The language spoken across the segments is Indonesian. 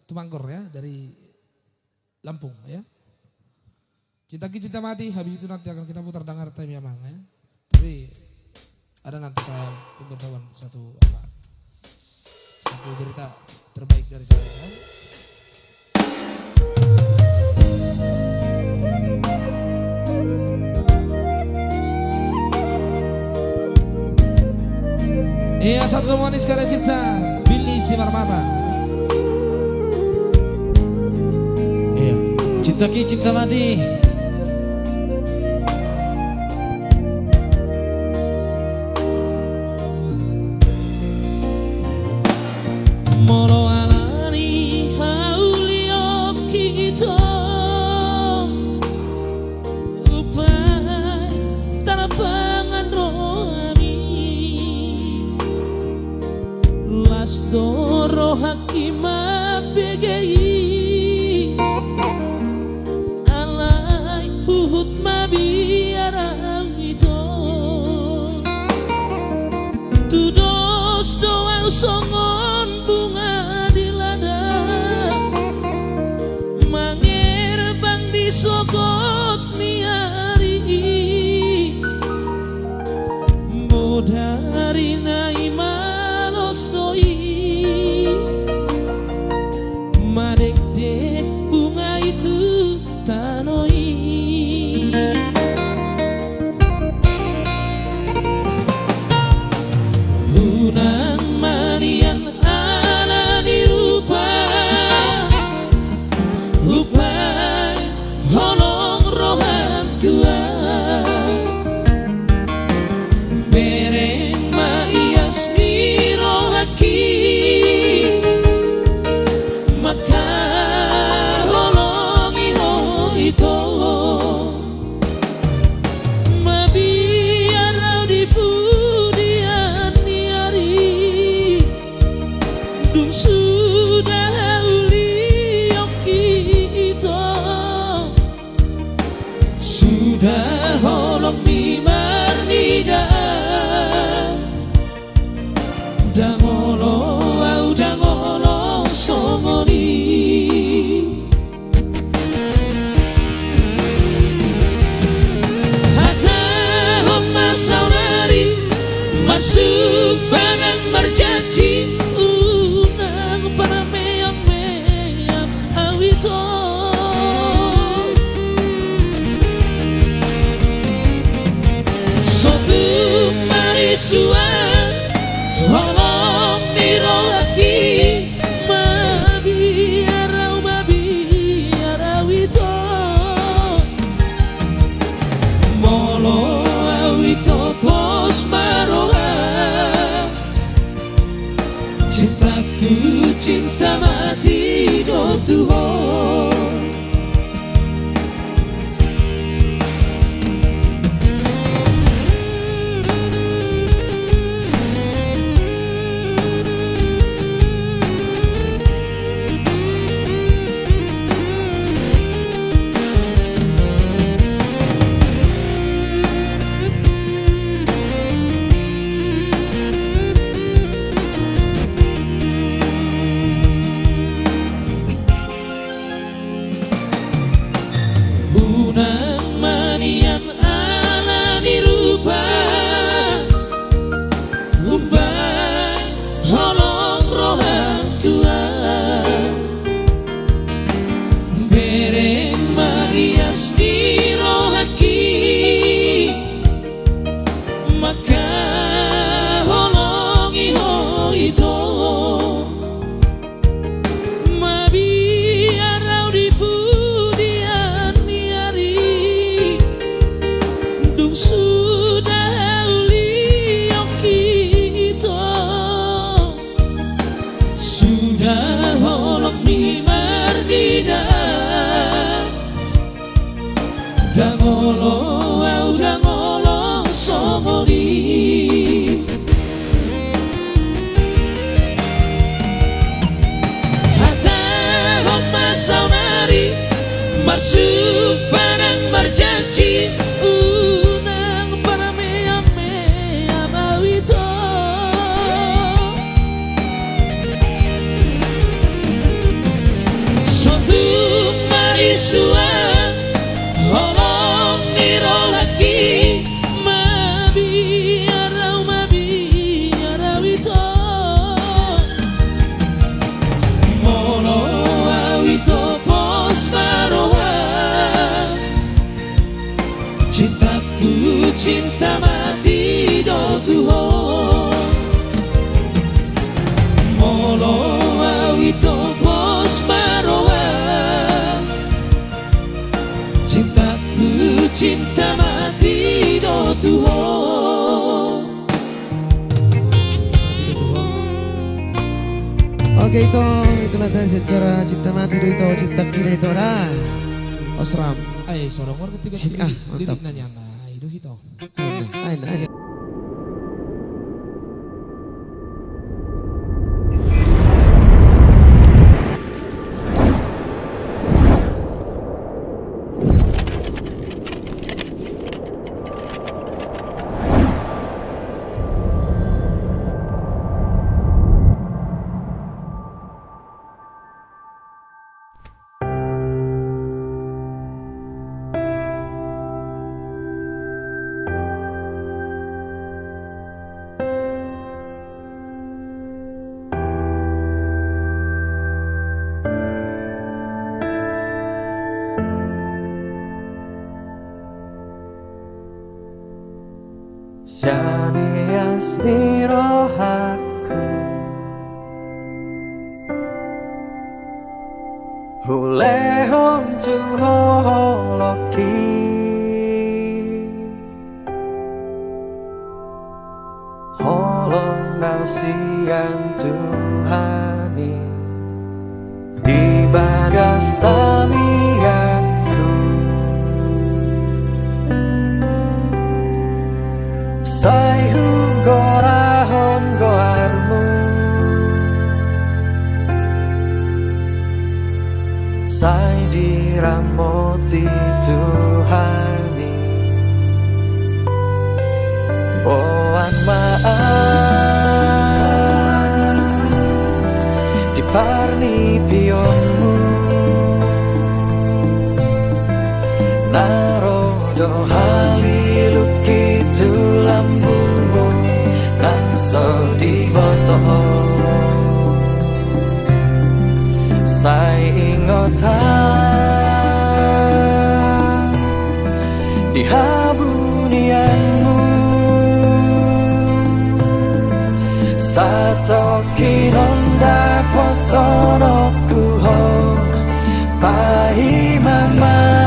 Tumangkor ya, dari Lampung ya. Cinta Ki Cinta Mati, habis itu nanti akan kita putar Dangar Time ya Mang ya. Tapi ada nanti saya pemberitahuan satu berita terbaik dari saya ya. Iya, satu manis karya cipta Billy Simarmata. Iya, Cinta Ki Cinta Mati. Moro alani haulio kito upai tanapangan rohani las doro hakima begei alai huhut mabiarang ito tudos doang songon bunga di ladang mangir bang disogot niari modari nai malos doi madek-dek bunga itu tanoi unang manian ana dirupa upai holong rohan tua bereng maias nirohaki maka holong iho ito mabiarau di pudian niari dung sudah ulioki ito sudah holong di marnida dangolo au dangolo songoni hata homa saunari masuk panang berjanji unang para meyang-meyang awito sotu marisuan holong nirohaki mabiarau ito molo awito pos maroha cintaku cinta mati do Tuhan. Unang manian ala nirupa ubai holong rohang tua bereng marias nirohaki maka holong iho ito mabiarau di pudian niari dung sudah ulioki ito sudah holong mi mardida dangolo au dangolo songoni hata homa saunari masuk panang berjanji unang para meyang-meyang awito cinta mati do Tuhan Molo awito bos maroa Cintaku cinta mati do Tuhan. Oke itulah tadi secara cinta mati itu cinta kira itu dah. Osram. Ay, sorongor ketiga Sini, mantap. lirik nanya na itu hito. Aina. Siani asniro aku Hule hong tu holoki Holong nau siang Tuhani Di bagas tamiaku Sai gorahon goarmu Sai diramoti Tuhani Boan maaf Diparni pionmu Narodo haliluki tulambungmu Nangso di botoh Sai ingotan Di habunianmu Satoki nonda potonoku ho Pai mama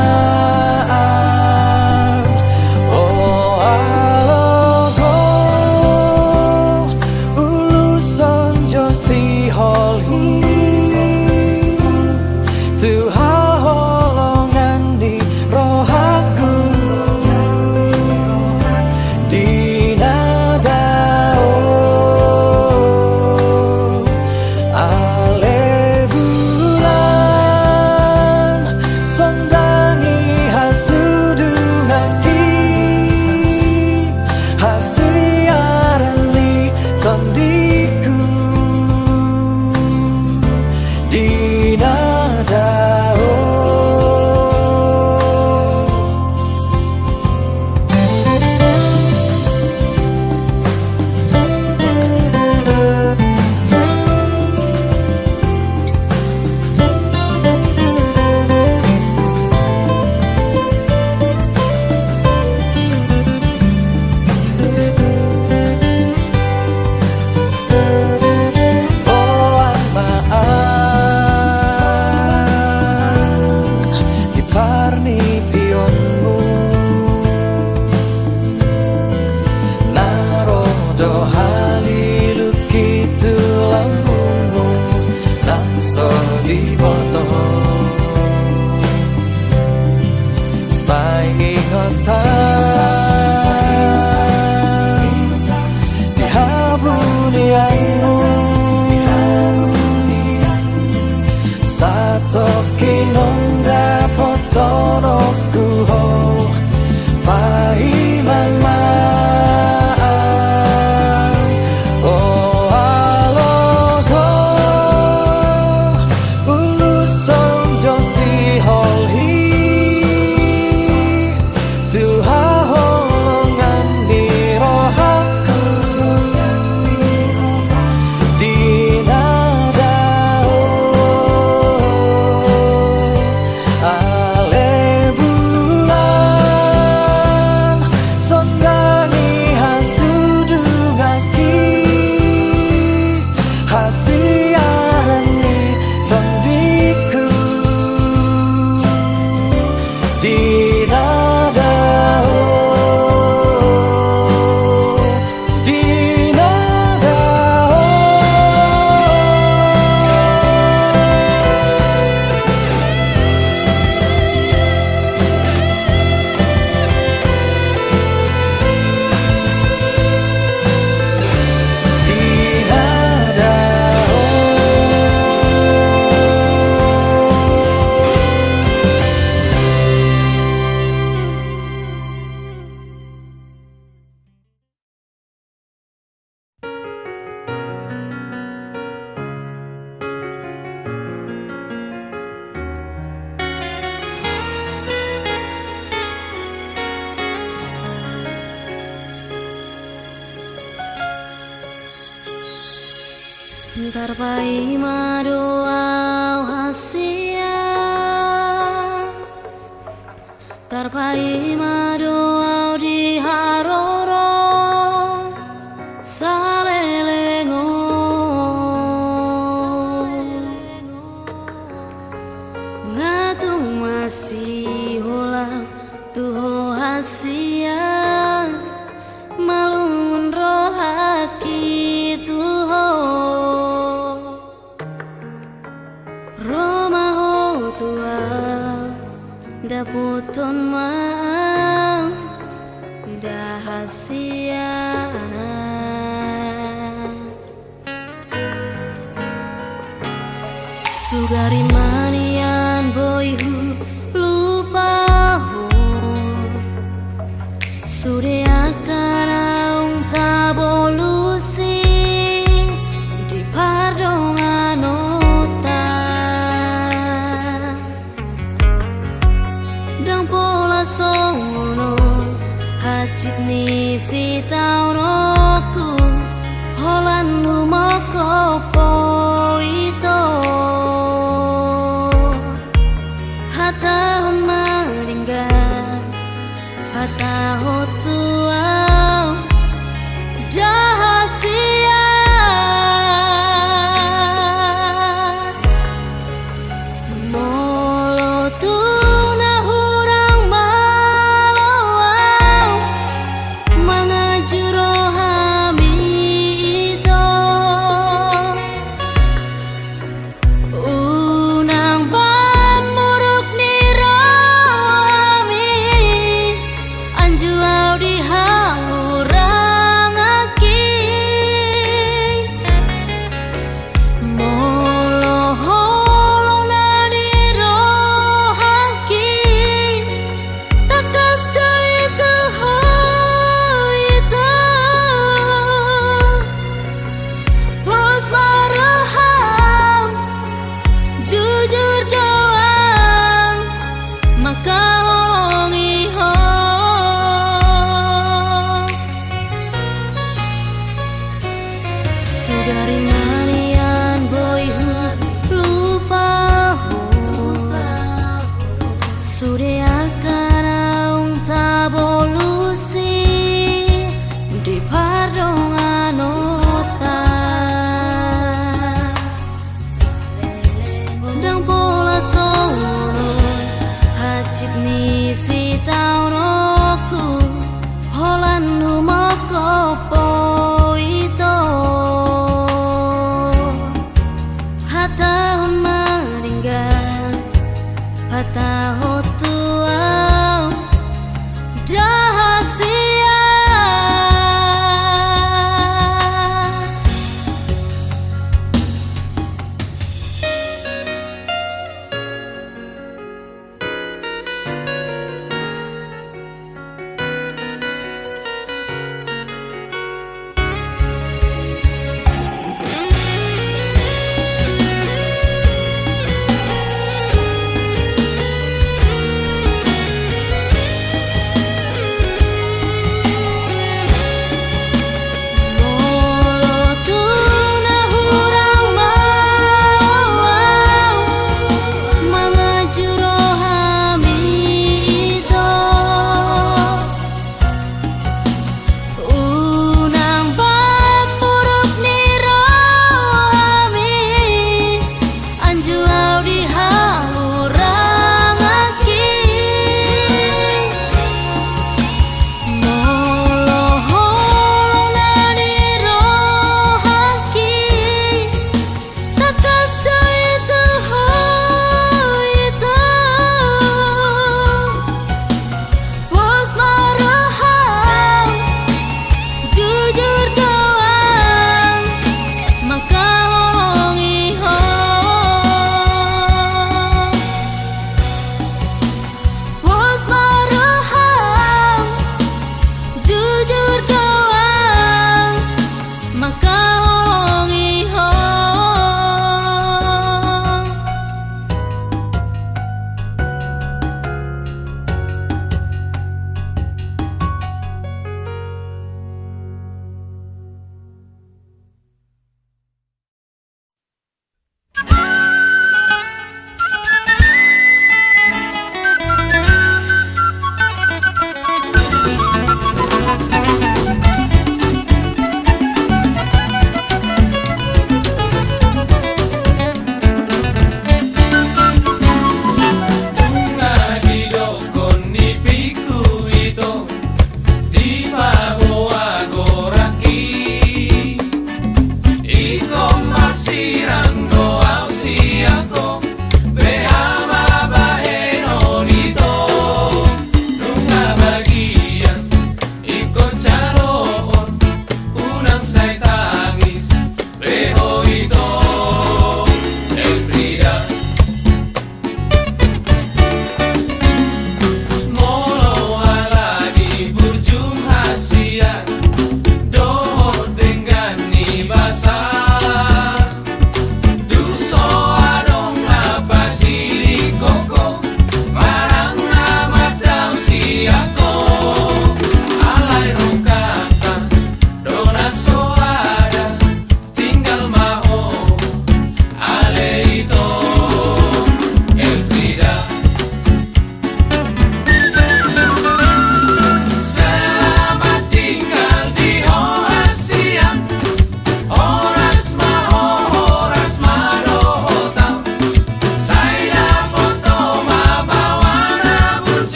Tarpai madoau hasia, tarpai madoau di haroro salelengo, ngatung masih ulang tuh hasia, malun rohaki tuho. Romaho tua daputon mang dahasia, sugari manian boyhu lupa ho, sude akan aung tabolusi di pardongan ota, dang pola songono hajit ni si taunoku holan lumoko poito, hata maringgan hata hotua jahasia, molo tuna hurang malawau mangajuro hami ito, unang pamuruk ni rohami anjuau di haurang aki, molo holong na di rohaki takas itu itu bos maraham jujur doang maka holongi ho, sugari manian boyhu lupa ho, sude akan aung tabolusi di pardongan ota, dang pola sono hajit ni si taunoku holan lumoko poito, hata maringgan hata hotua jahasia.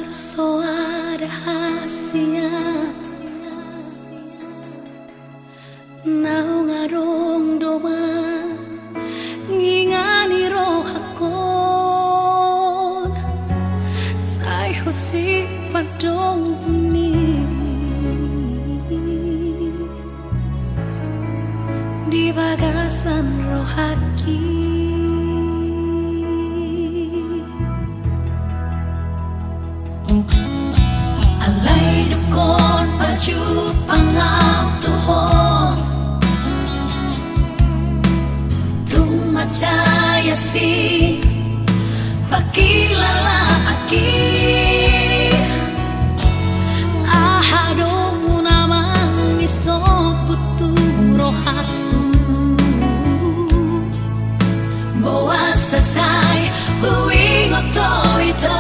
soa rahasia Nau ngarong doma ngingani rohakon Sai hosi padong ni Di bagasan rohaki Alay dukon paju pangau tuhon Tumacaya si pakilala aki Ahadong naman isoputu rohaku Bawa sasay huwing oto-ito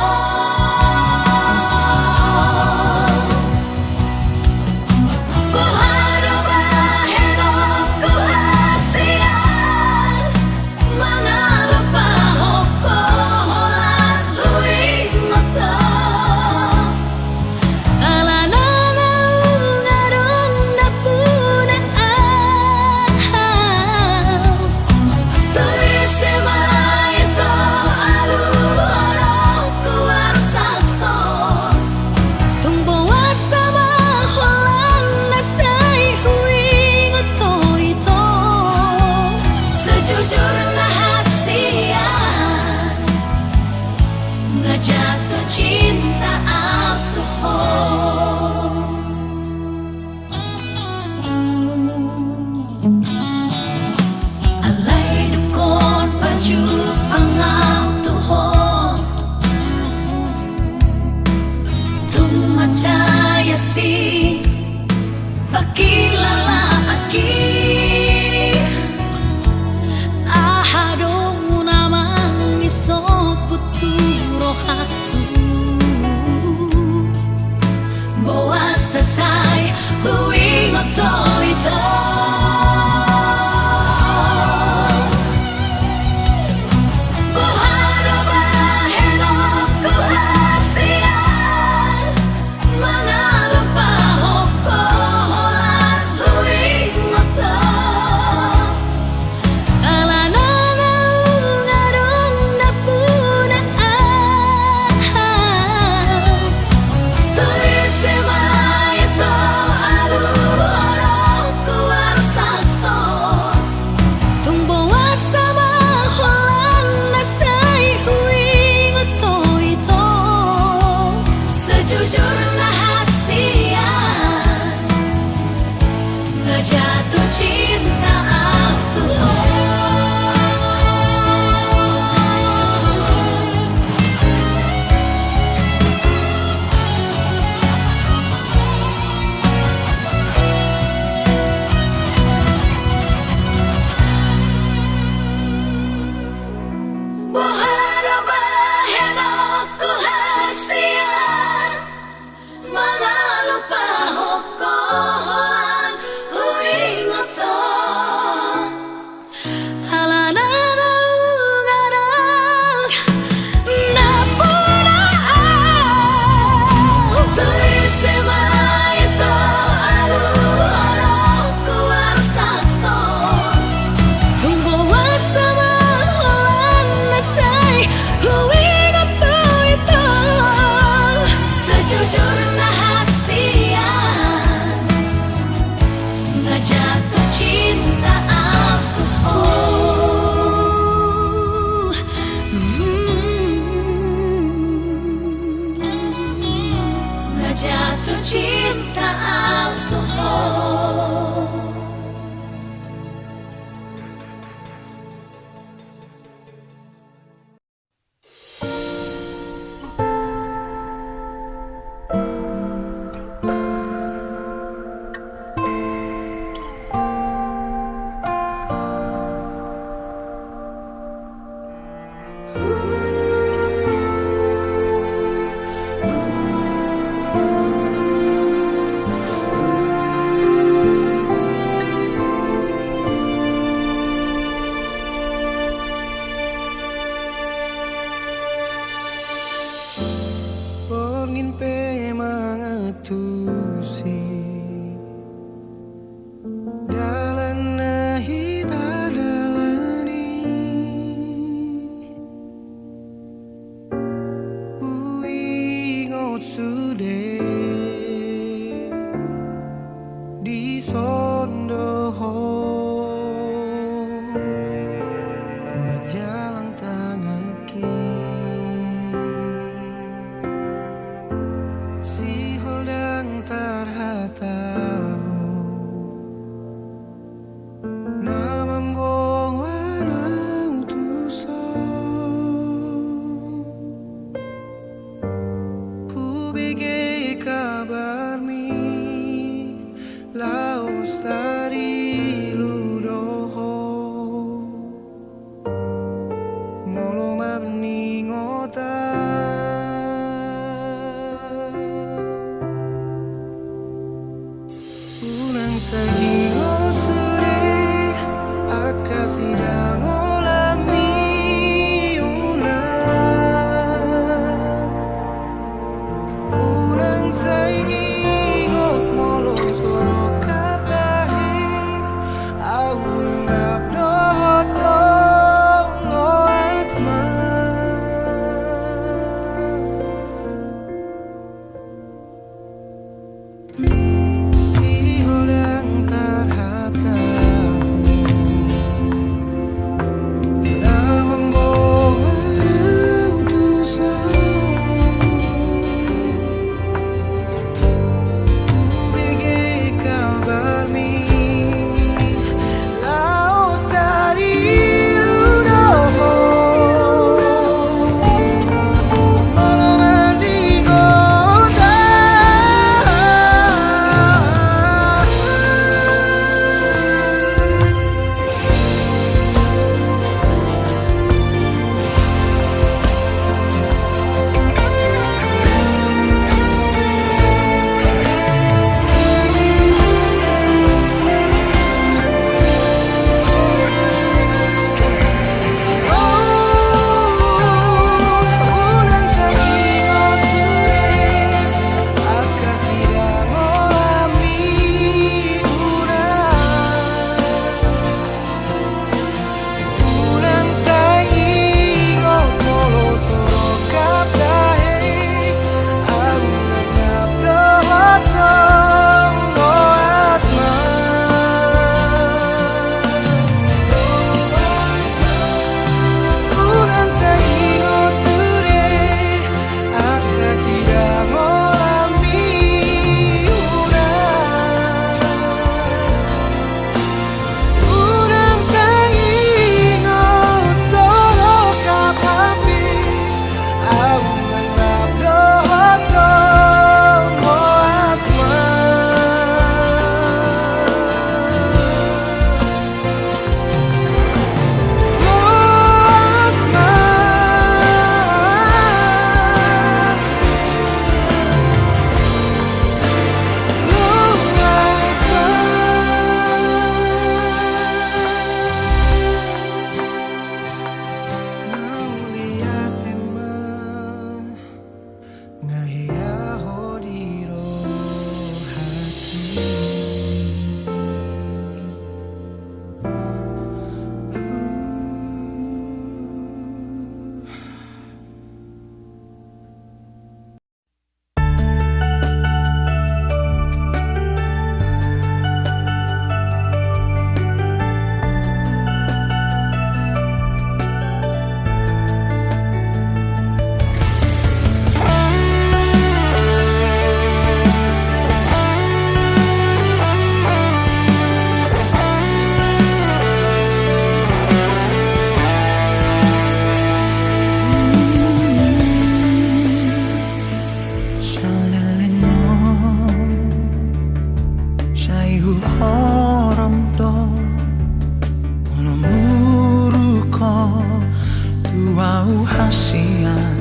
rahasian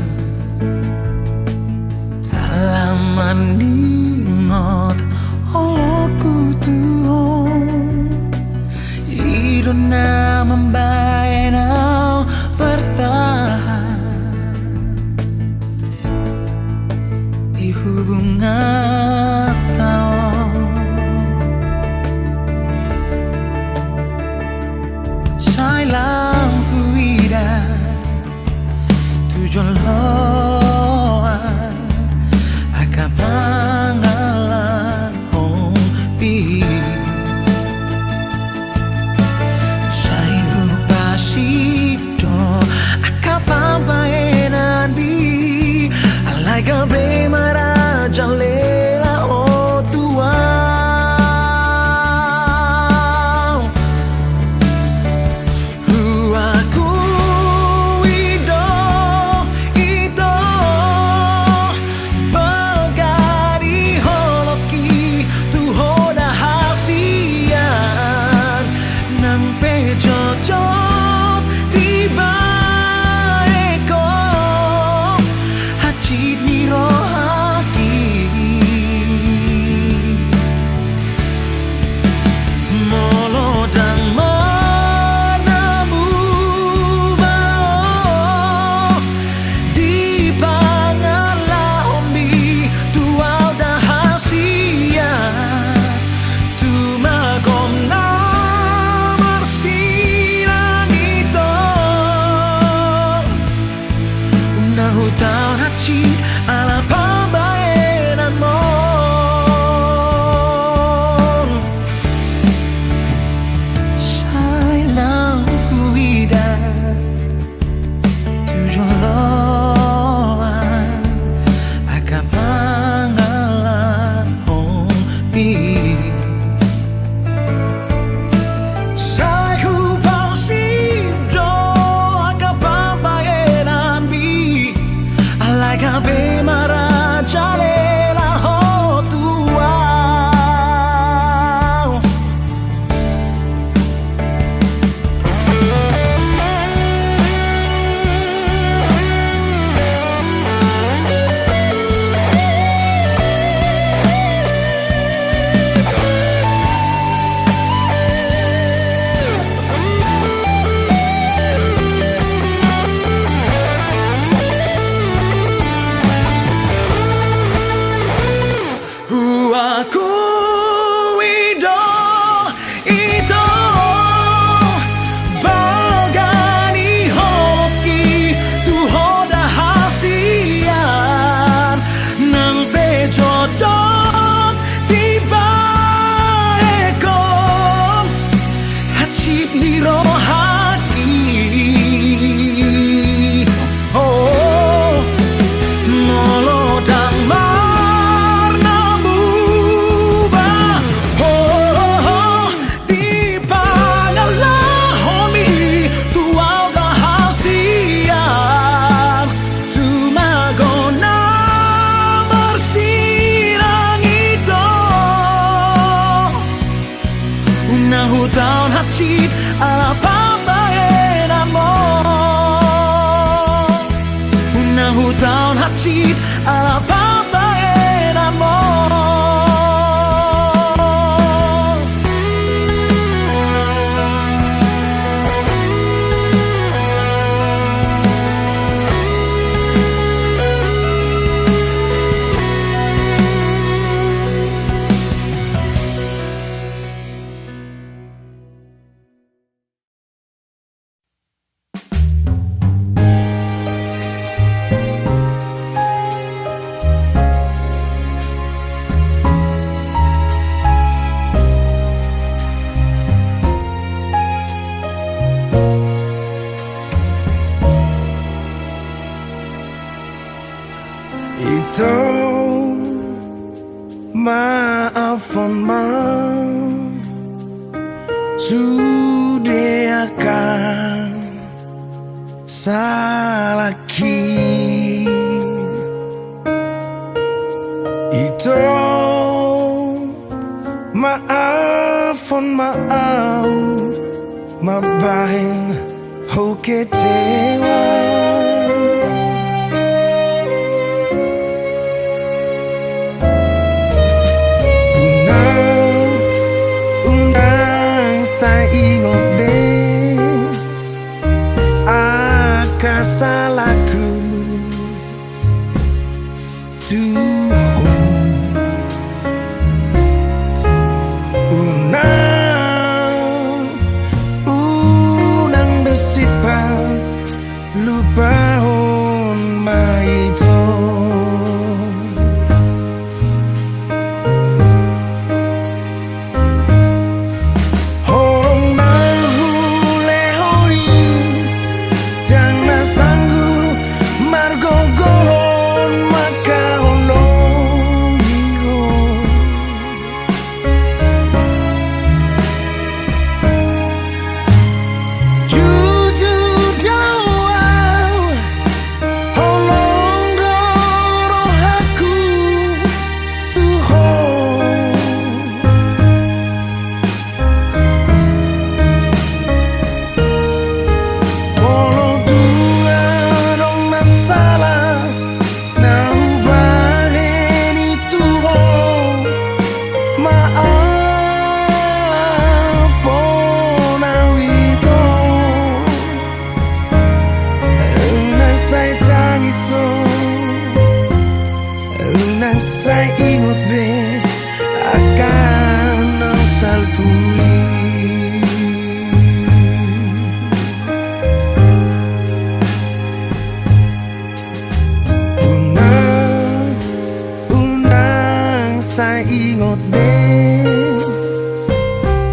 halaman ningot oloku tuong idona membaenau bertahan di hubungan tao sai lampu ida tujuan loan akapangalan hompi sai upasito akapabaenan bi alai gabe marajalela o tuan ala pambaenan mo sai lang kuida tujuan loan akapangalan hompi sai kupang sido akapabaenan bi alai gabe marajalela ho tuau aku ido itu bagani hoki tu hoda hasian nang pejojot di baekon hacit niro haki oh molodang tahun hacit ala pambaenan mo unahu tahun hacit ala pambaenan mo Itu maafkan sudah akan salaki itu maafkan mabahin ho kecewa bersifat lupa on maito. Horong nahu lehori jangan sanggup margogohon maka holong iyo. Jujur jauh holong doroh aku tuhon. Walau dua dong na salah na ubahin itu ho. Maaf oh na wito na say tangiso na say ingot be akan ang salpuli. Unang sa ingot be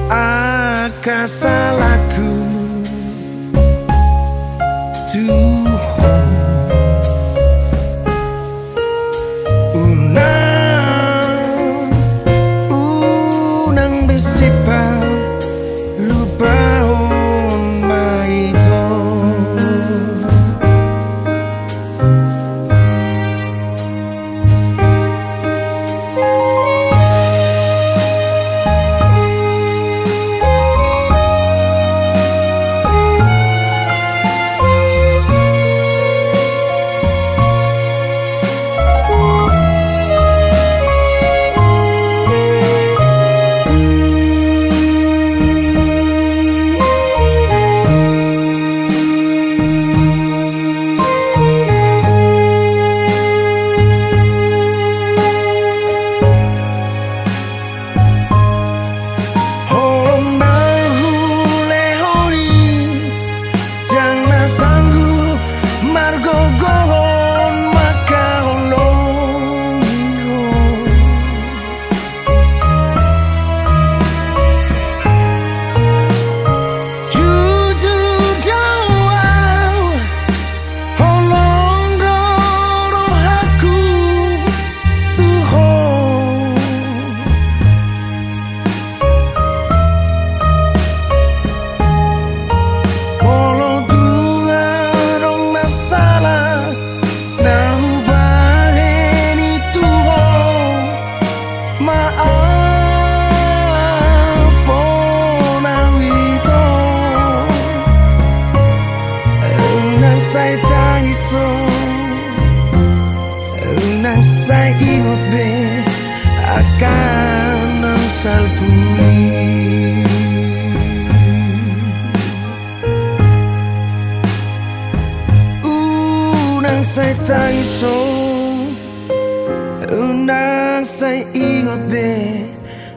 akasalahku Tuhan. Unang bersifat lupa on maito. Horong nahu lehori jangan sanggup margogohon maka holong iyo. Jujur jauh holong doroh aku tuhon. Walau dua dong na salah na ubahin itu ho. Maaf oh na wito na say tangiso na say ingot be akan ang salpuli. Unang say tangiso unang say ingot be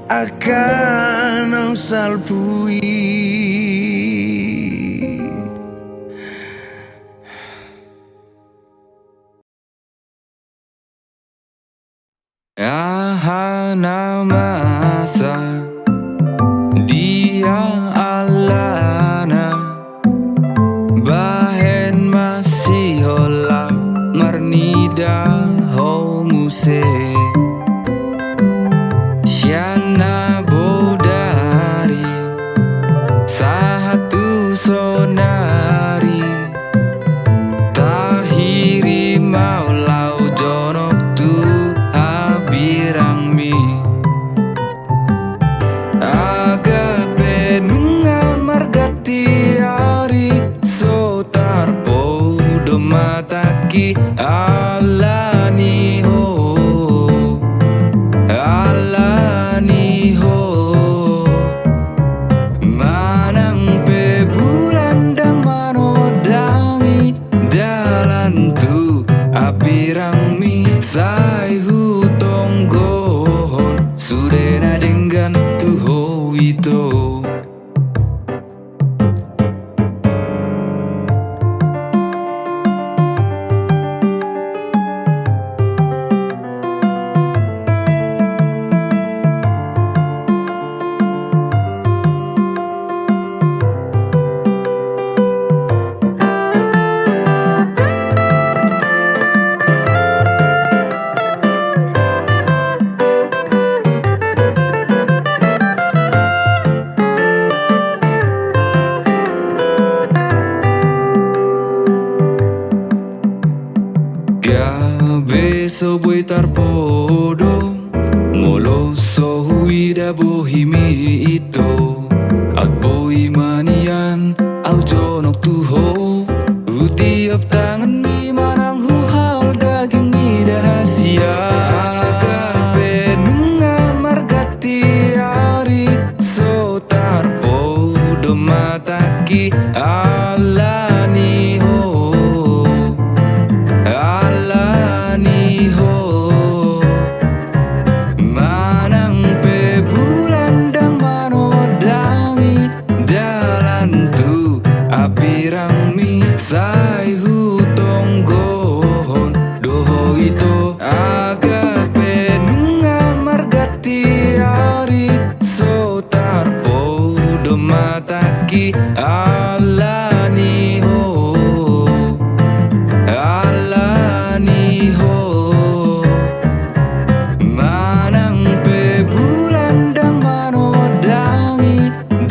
akan ang salpui. Hana masa dia alana bahen masih hola marnida ho muse Syana bodari satu sonari tahiri maulau jonok tu habirang mi aga penunga margati ari sotar podo mataki alani ho manang pe bulan dang manodangi dalan tu apirang mi sai hutong gohon sudena dengan tu ho itu au jonok tuho utiap tangan mi manang huhal daging mi dahasia agape nunga margati ari so tarpo do mataki alani ho alani ho manang pe bulan dang manodangi dalan tu apirang mi sai hutong gohon doho ito agape nunga margati ari so tarpo do mataki alani ho alani ho manang pe bulan dang manodangi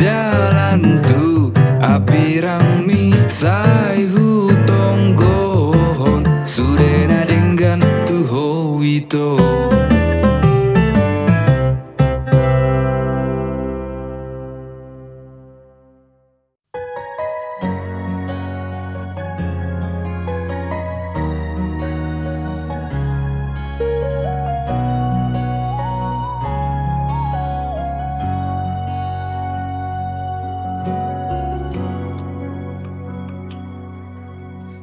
dalan tu apirang mi sai hutong gohon sudena dengan tuho ito.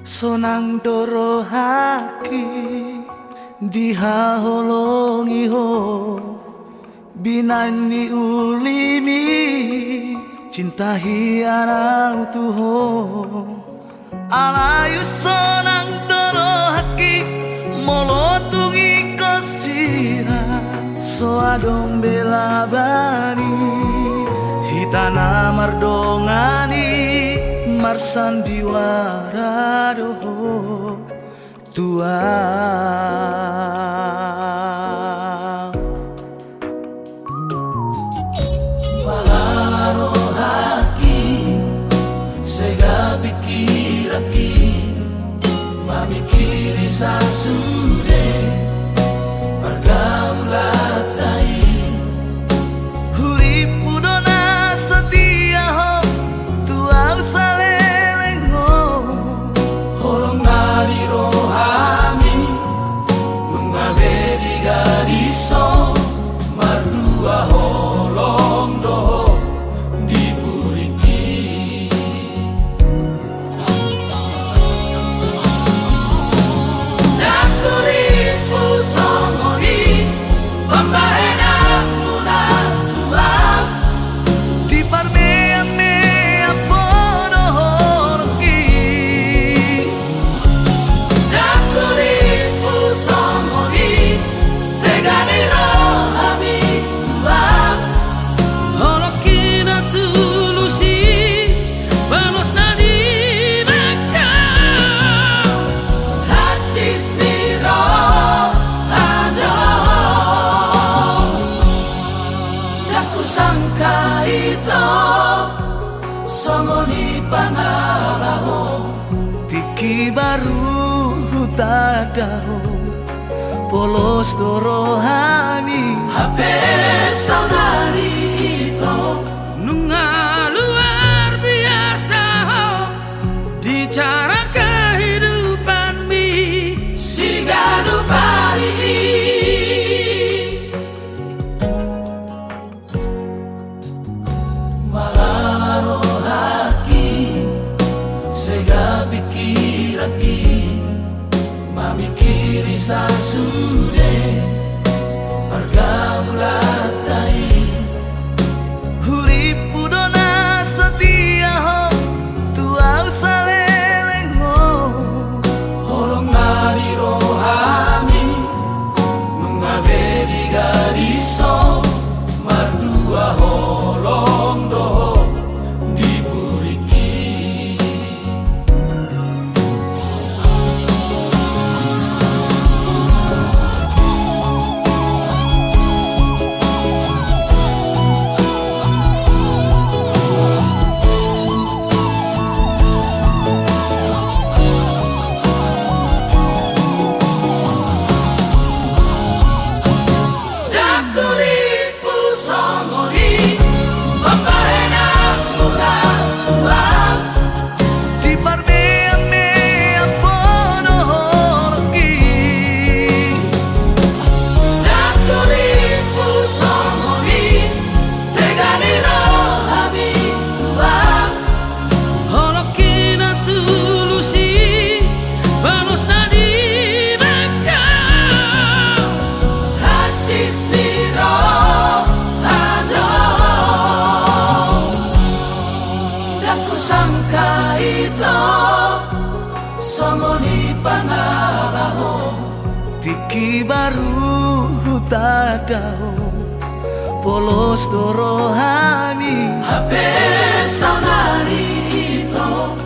Sonang doro haki dihaholongi ho binani ulimi cinta hianang tuho alayu sonang doro haki molotungi kosira so adong bela bani hitana mardongani marsandiwara doho tua Malaro haki sega pikiraki mamikiri sasude pergaulatai huripu dona setia ho tua usalelengo holong nadi rohami mengabedi gadiso mardua holong doho dipuliki nakuripu songoni pembahena munah tuam di parmeame apono hoki nakuripu songoni tegani rohami tuam Holokina tulusi balos nadi makau hasit niro ado naku sangka itu songoni pangalaho tiki baru tadao polos dorohami hape saudari itu nunga luar biasa ho di cara kehidupan mi sigadu pari malaro haki sega pikiraki mamikiri sasude pergaulatai huripu dona setia ho tua usalele ito Songoni pangalaho Tiki baru tadao polos dorohani Hape saunari ito